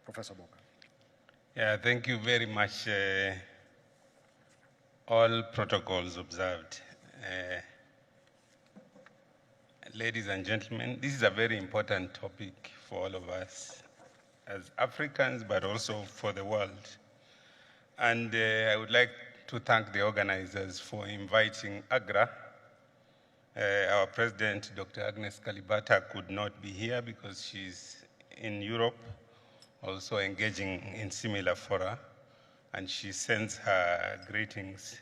Professor Boka. Yeah, thank you very much. All protocols observed. Ladies and gentlemen, this is a very important topic for all of us as Africans, but also for the world. And I would like to thank the organizers for inviting AGRA. Our president, Dr. Agnes Kalibata, could not be here because she's in Europe, also engaging in similar fora, and she sends her greetings.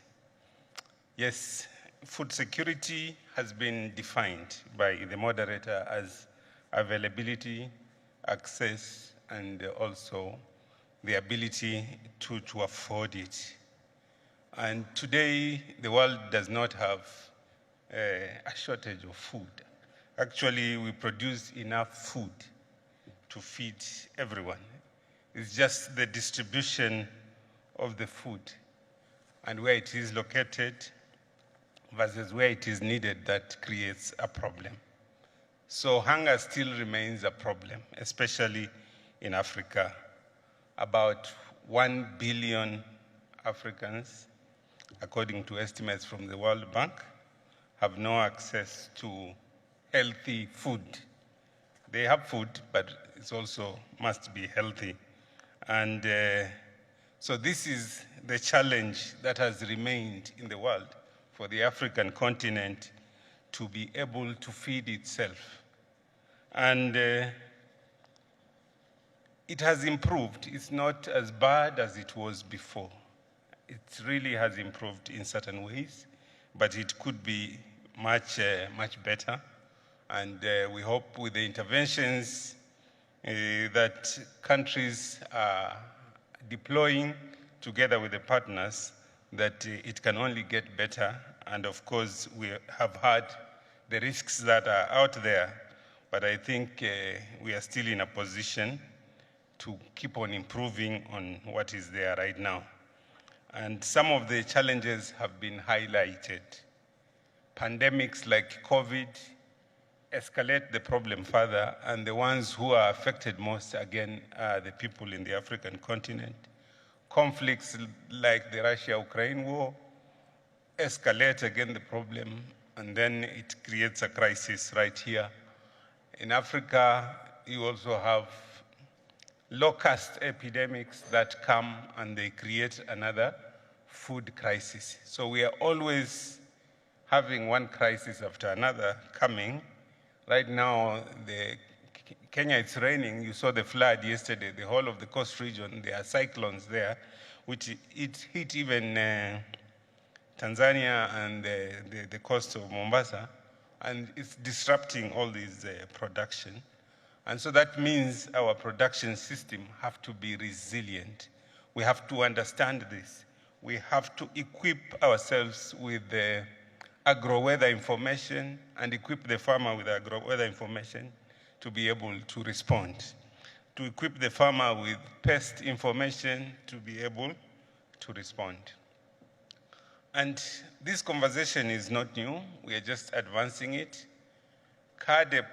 Yes, food security has been defined by the moderator as availability, access, and also the ability to afford it. And today, the world does not have a shortage of food. Actually, we produce enough food to feed everyone. It's just the distribution of the food and where it is located versus where it is needed that creates a problem. So hunger still remains a problem, especially in Africa. About 1 billion Africans, according to estimates from the World Bank, have no access to healthy food. They have food, but it also must be healthy. And so this is the challenge that has remained in the world for the African continent to be able to feed itself. And it has improved. It's not as bad as it was before. It really has improved in certain ways, but it could be much better. And we hope with the interventions that countries are deploying together with the partners that it can only get better. And of course, we have had the risks that are out there, but I think we are still in a position to keep on improving on what is there right now. And some of the challenges have been highlighted. Pandemics like COVID escalate the problem further, and the ones who are affected most, again, are the people in the African continent. Conflicts like the Russia-Ukraine war escalate again the problem, and then it creates a crisis right here. In Africa, you also have locust epidemics that come and they create another food crisis. So we are always having one crisis after another coming. Right now, Kenya, it's raining. You saw the flood yesterday, the whole of the coast region. There are cyclones there, which it hit even Tanzania and the coast of Mombasa, and it's disrupting all this production. And so that means our production system have to be resilient. We have to understand this. We have to equip ourselves with the agro-weather information and equip the farmer with agro-weather information to be able to respond. To equip the farmer with pest information to be able to respond. And this conversation is not new. We are just advancing it. CAADP,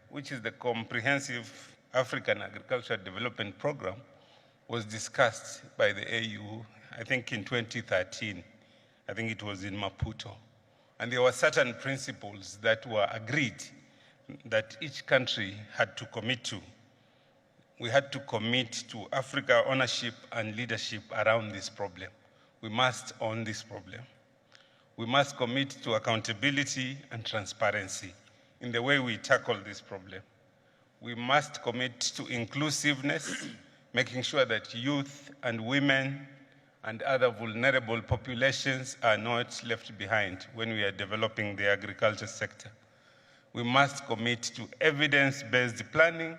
which is the Comprehensive African Agricultural Development Program, was discussed by the AU, I think in 2013. I think it was in Maputo. And there were certain principles that were agreed that each country had to commit to. We had to commit to Africa ownership and leadership around this problem. We must own this problem. We must commit to accountability and transparency in the way we tackle this problem. We must commit to inclusiveness, making sure that youth and women and other vulnerable populations are not left behind when we are developing the agriculture sector. We must commit to evidence-based planning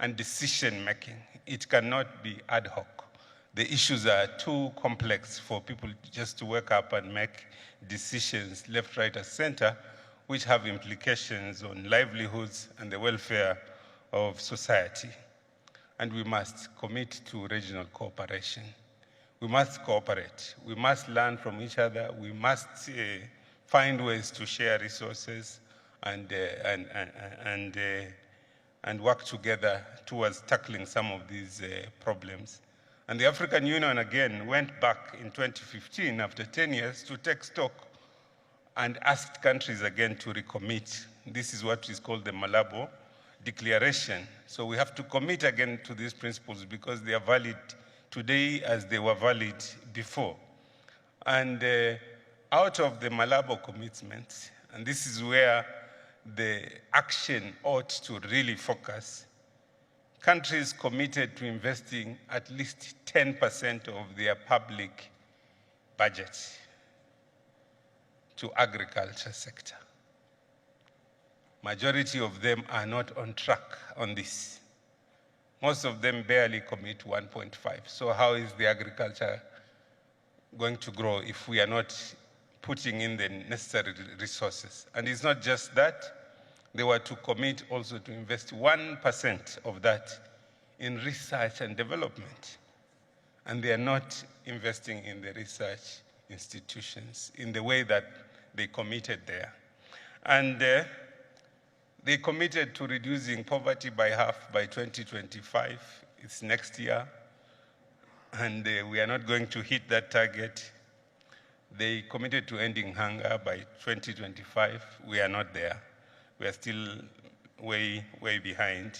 and decision-making. It cannot be ad hoc. The issues are too complex for people just to wake up and make decisions left, right, or center, which have implications on livelihoods and the welfare of society. And we must commit to regional cooperation. We must cooperate. We must learn from each other. We must find ways to share resources and and work together towards tackling some of these problems. And the African Union again went back in 2015 after 10 years to take stock and asked countries again to recommit. This is what is called the Malabo Declaration. So we have to commit again to these principles because they are valid today as they were valid before. And out of the Malabo commitments, and this is where the action ought to really focus, countries committed to investing at least 10% of their public budget to agriculture sector. Majority of them are not on track on this. Most of them barely commit 1.5. So how is the agriculture going to grow if we are not putting in the necessary resources? And it's not just that. They were to commit also to invest 1% of that in research and development. And they are not investing in the research institutions in the way that they committed there. And they committed to reducing poverty by half by 2025. It's next year. And we are not going to hit that target. They committed to ending hunger by 2025. We are not there. We are still way behind.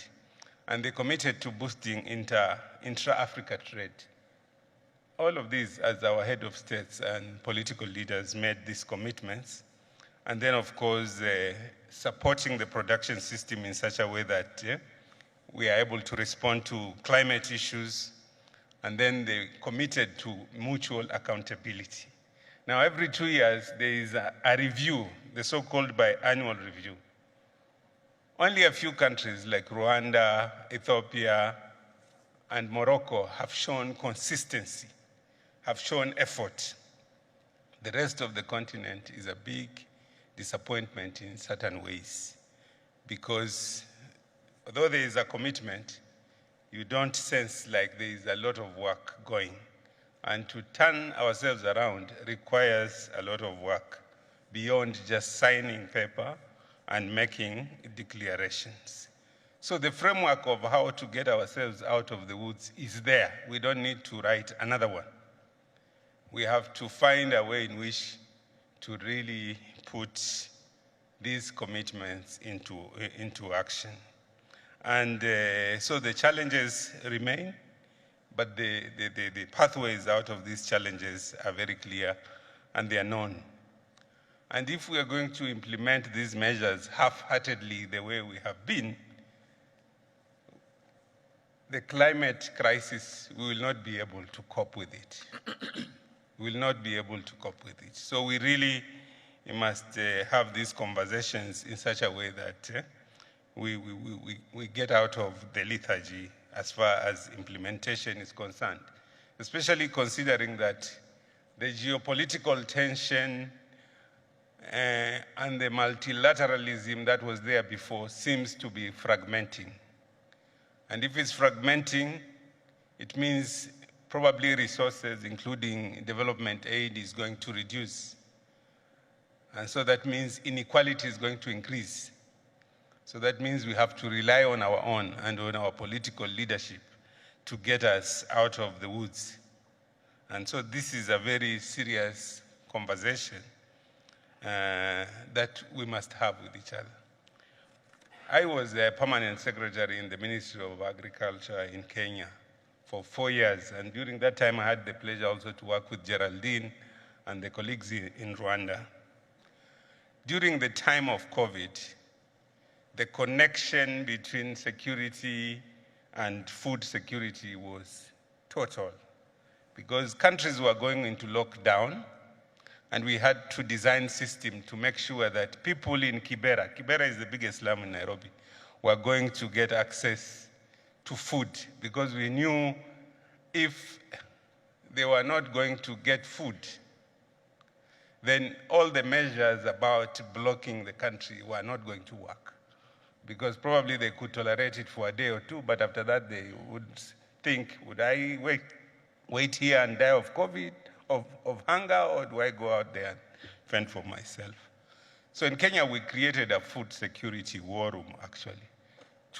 And they committed to boosting intra-Africa trade. All of these, as our head of states and political leaders made these commitments. And then, of course, supporting the production system in such a way that we are able to respond to climate issues. And then they committed to mutual accountability. Now, every 2 years, there is a review, the so-called biannual review. Only a few countries like Rwanda, Ethiopia, and Morocco have shown consistency, have shown effort. The rest of the continent is a big disappointment in certain ways because although there is a commitment, you don't sense like there is a lot of work going. And to turn ourselves around requires a lot of work beyond just signing paper and making declarations. So the framework of how to get ourselves out of the woods is there. We don't need to write another one. We have to find a way in which to really put these commitments into action. And so the challenges remain, but the pathways out of these challenges are very clear and they are known. And if we are going to implement these measures half-heartedly the way we have been, the climate crisis, we will not be able to cope with it. We will not be able to cope with it. So we really must have these conversations in such a way that we get out of the lethargy as far as implementation is concerned, especially considering that the geopolitical tension and the multilateralism that was there before seems to be fragmenting. And if it's fragmenting, it means probably resources, including development aid, is going to reduce. And so that means inequality is going to increase. So that means we have to rely on our own and on our political leadership to get us out of the woods. And so this is a very serious conversation that we must have with each other. I was a permanent secretary in the Ministry of Agriculture in Kenya for 4 years. And during that time, I had the pleasure also to work with Geraldine and the colleagues in Rwanda. During the time of COVID, the connection between security and food security was total because countries were going into lockdown and we had to design system to make sure that people in Kibera is the biggest slum in Nairobi, were going to get access to food because we knew if they were not going to get food, then all the measures about blocking the country were not going to work. Because probably they could tolerate it for a day or two, but after that they would think, would I wait here and die of COVID, of hunger, or do I go out there and fend for myself? So in Kenya, we created a food security war room, actually,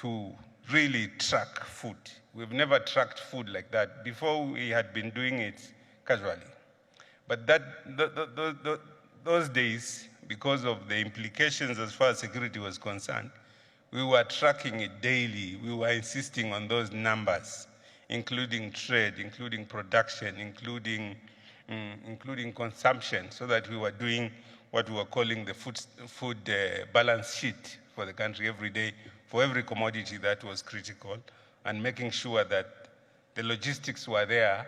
to really track food. We've never tracked food like that. Before, we had been doing it casually. But those days, because of the implications as far as security was concerned, we were tracking it daily. We were insisting on those numbers, including trade, including production, including consumption, so that we were doing what we were calling the food balance sheet for the country every day, for every commodity that was critical, and making sure that the logistics were there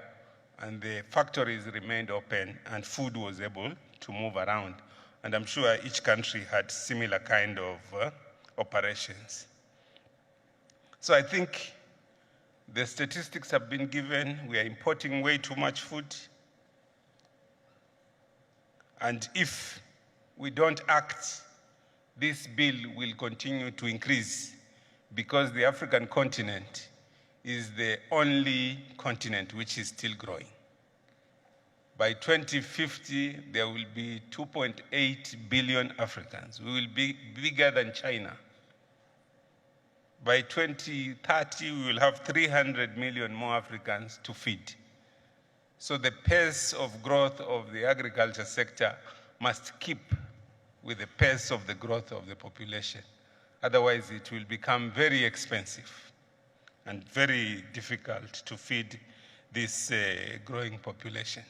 and the factories remained open and food was able to move around. And I'm sure each country had similar kind of operations. So I think the statistics have been given. We are importing way too much food. And if we don't act, this bill will continue to increase, because the African continent is the only continent which is still growing. By 2050, there will be 2.8 billion Africans. We will be bigger than China. By 2030, we will have 300 million more Africans to feed. So the pace of growth of the agriculture sector must keep with the pace of the growth of the population. Otherwise, it will become very expensive and very difficult to feed this growing population.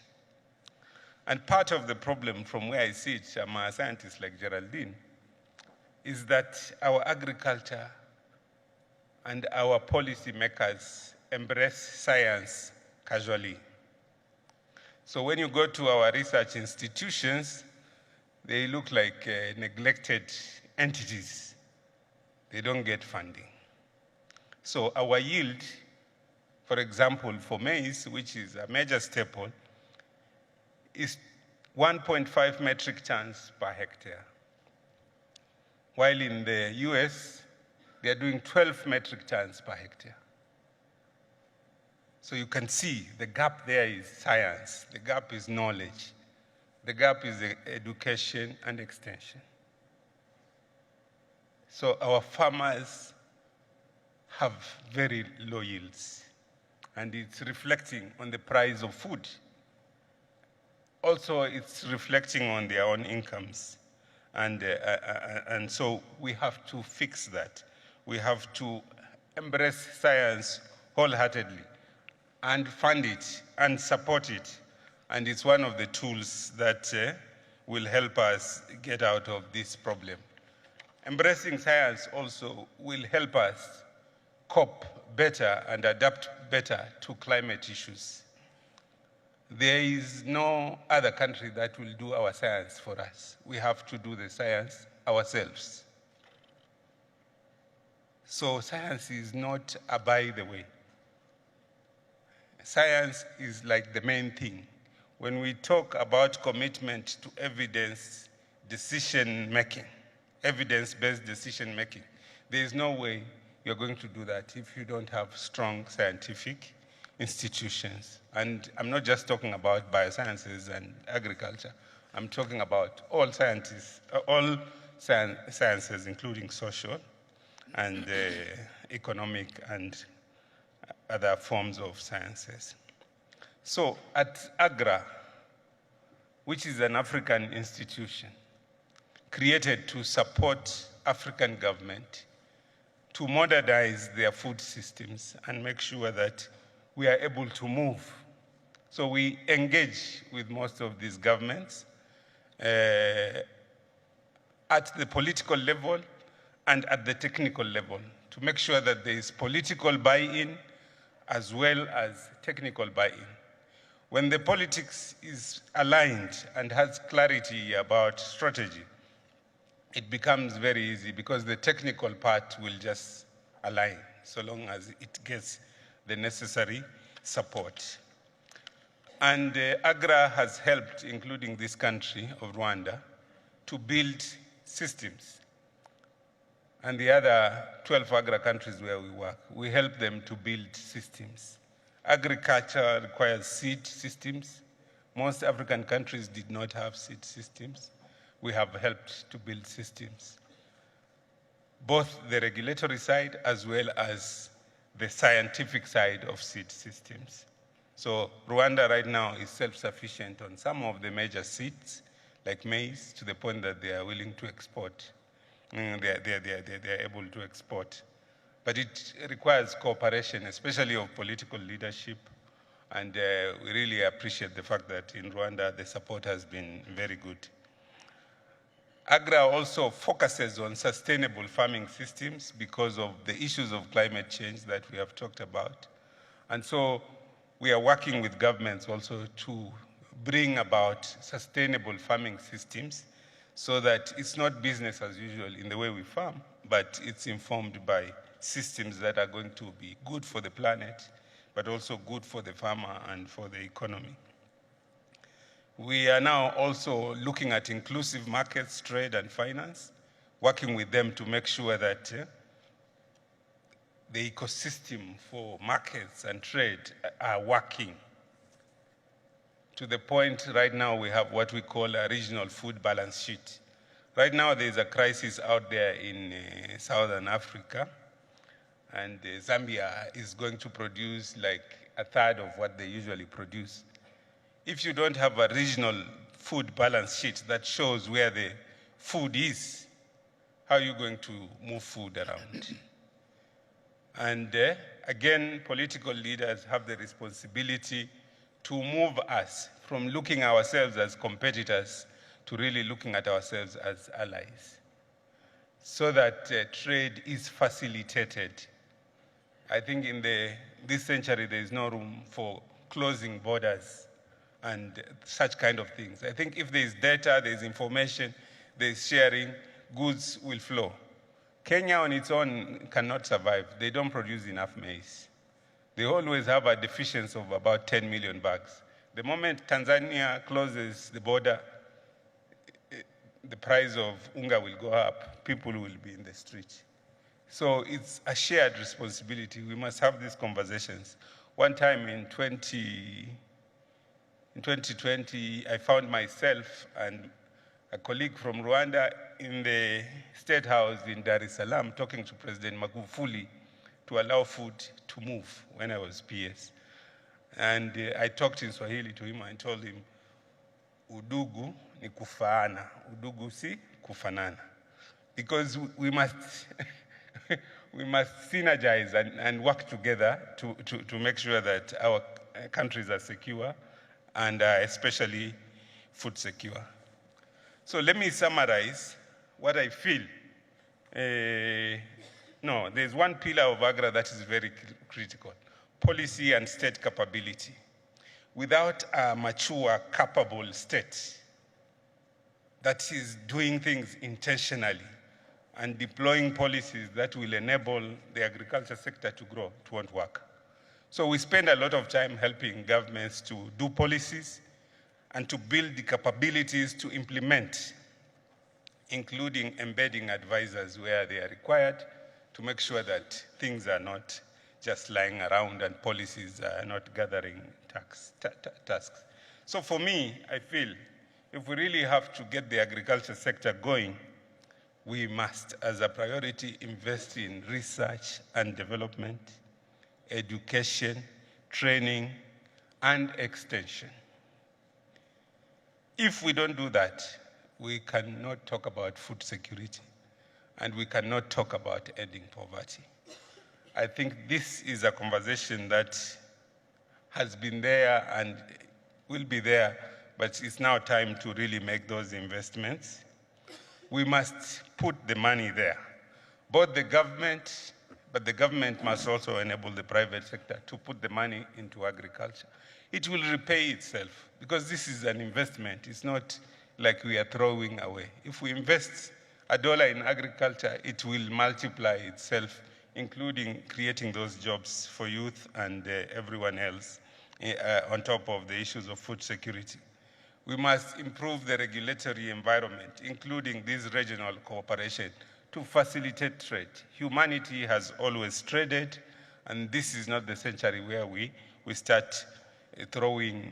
And part of the problem, from where I see it, I'm a scientist like Geraldine, is that our agriculture and our policy makers embrace science casually. So when you go to our research institutions, they look like neglected entities. They don't get funding. So our yield, for example, for maize, which is a major staple, is 1.5 metric tons per hectare. While in the US, they are doing 12 metric tons per hectare. So you can see the gap there is science, the gap is knowledge, the gap is education and extension. So our farmers have very low yields, and it's reflecting on the price of food. Also, it's reflecting on their own incomes. And so we have to fix that. We have to embrace science wholeheartedly and fund it and support it. And it's one of the tools that will help us get out of this problem. Embracing science also will help us cope better and adapt better to climate issues. There is no other country that will do our science for us. We have to do the science ourselves. So science is not a by the way. Science is like the main thing. When we talk about commitment to evidence decision-making, evidence-based decision-making, there is no way you're going to do that if you don't have strong scientific institutions. And I'm not just talking about biosciences and agriculture. I'm talking about all sciences, including social and economic and other forms of sciences. So at AGRA, which is an African institution created to support African government to modernize their food systems and make sure that we are able to move. So we engage with most of these governments at the political level and at the technical level to make sure that there is political buy-in as well as technical buy-in. When the politics is aligned and has clarity about strategy, it becomes very easy because the technical part will just align so long as it gets the necessary support. And AGRA has helped, including this country of Rwanda, to build systems. And the other 12 AGRA countries where we work, we help them to build systems. Agriculture requires seed systems. Most African countries did not have seed systems. We have helped to build systems. both the regulatory side as well as the scientific side of seed systems. So Rwanda right now is self-sufficient on some of the major seeds, like maize, to the point that they are willing to export. They are able to export. But it requires cooperation, especially of political leadership. And we really appreciate the fact that in Rwanda, the support has been very good. AGRA also focuses on sustainable farming systems because of the issues of climate change that we have talked about. And so we are working with governments also to bring about sustainable farming systems so that it's not business as usual in the way we farm, but it's informed by systems that are going to be good for the planet, but also good for the farmer and for the economy. We are now also looking at inclusive markets, trade, and finance, working with them to make sure that the ecosystem for markets and trade are working. To the point right now we have what we call a regional food balance sheet. Right now there's a crisis out there in Southern Africa, and Zambia is going to produce like a third of what they usually produce. If you don't have a regional food balance sheet that shows where the food is, how are you going to move food around? And again, political leaders have the responsibility to move us from looking at ourselves as competitors to really looking at ourselves as allies, so that trade is facilitated. I think in this century, there is no room for closing borders and such kind of things. I think if there is data, there is information, there is sharing, goods will flow. Kenya on its own cannot survive. They don't produce enough maize. They always have a deficiency of about 10 million bags. The moment Tanzania closes the border, the price of unga will go up, people will be in the street. So it's a shared responsibility. We must have these conversations. One time in 2020, I found myself and a colleague from Rwanda in the State House in Dar es Salaam talking to President Magufuli to allow food to move when I was PS. And I talked in Swahili to him and told him, udugu ni kufaana, udugu si kufanana. Because we must, we must synergize and work together to make sure that our countries are secure and especially food secure. So let me summarize what I feel. No, there's one pillar of AGRA that is very critical: policy and state capability. Without a mature, capable state that is doing things intentionally and deploying policies that will enable the agriculture sector to grow, it won't work. So we spend a lot of time helping governments to do policies and to build the capabilities to implement, including embedding advisors where they are required to make sure that things are not just lying around and policies are not gathering tasks. So for me, I feel if we really have to get the agriculture sector going, we must, as a priority, invest in research and development, education, training, and extension. If we don't do that, we cannot talk about food security, and we cannot talk about ending poverty. I think this is a conversation that has been there and will be there, but it's now time to really make those investments. We must put the money there, both the government, but the government must also enable the private sector to put the money into agriculture. It will repay itself because this is an investment. It's not like we are throwing away. If we invest $1 in agriculture, it will multiply itself, including creating those jobs for youth and everyone else on top of the issues of food security. We must improve the regulatory environment, including this regional cooperation, to facilitate trade. Humanity has always traded, and this is not the century where we start throwing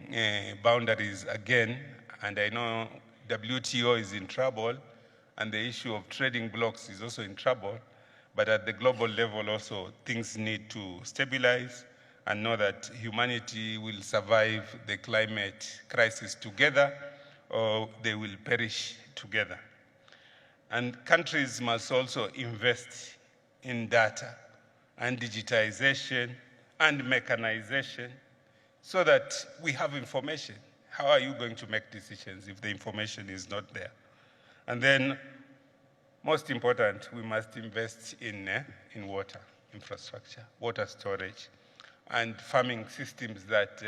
boundaries again. And I know WTO is in trouble, and the issue of trading blocks is also in trouble. but at the global level also, things need to stabilize and know that humanity will survive the climate crisis together, or they will perish together. And countries must also invest in data and digitization and mechanization so that we have information. How are you going to make decisions if the information is not there? And then, most important, we must invest in water infrastructure, water storage, and farming systems that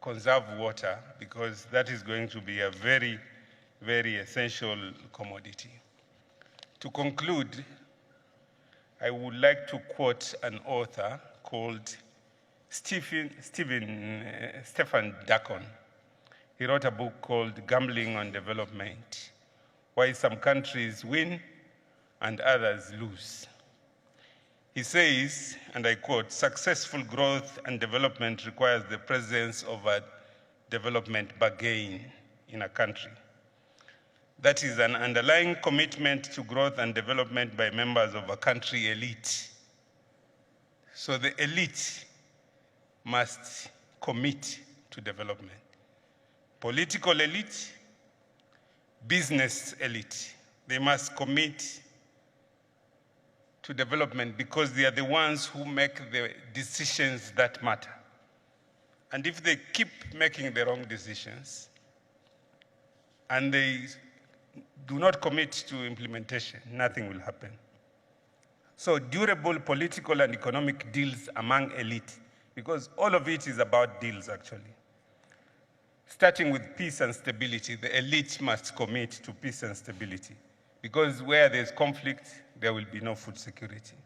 conserve water, because that is going to be a very, very essential commodity. To conclude, I would like to quote an author called Stephen Dacon. He wrote a book called Gambling on Development, Why Some Countries Win and Others Lose. He says, and I quote, "Successful growth and development requires the presence of a development bargain in a country. That is an underlying commitment to growth and development by members of a country elite." So the elite must commit to development. Political elite, business elite, they must commit to development because they are the ones who make the decisions that matter. And if they keep making the wrong decisions and they do not commit to implementation, nothing will happen. So durable political and economic deals among elite, because all of it is about deals actually. Starting with peace and stability, the elite must commit to peace and stability, because where there's conflict, there will be no food security.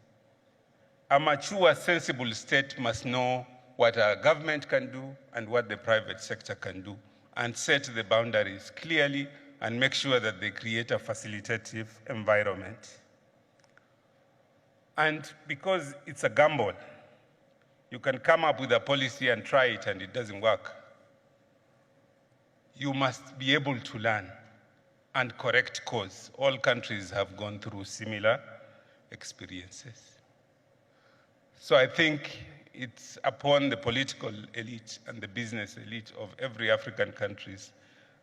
A mature, sensible state must know what our government can do and what the private sector can do, and set the boundaries clearly and make sure that they create a facilitative environment. And because it's a gamble, you can come up with a policy and try it and it doesn't work. You must be able to learn and correct course. All countries have gone through similar experiences. So I think it's upon the political elite and the business elite of every African countries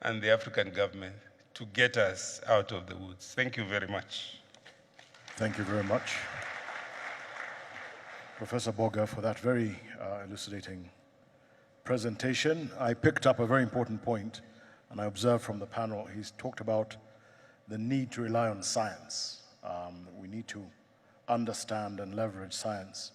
and the African government to get us out of the woods. Thank you very much. Thank you very much, Professor Boga, for that very elucidating presentation. I picked up a very important point, and I observed from the panel, he's talked about the need to rely on science. We need to understand and leverage science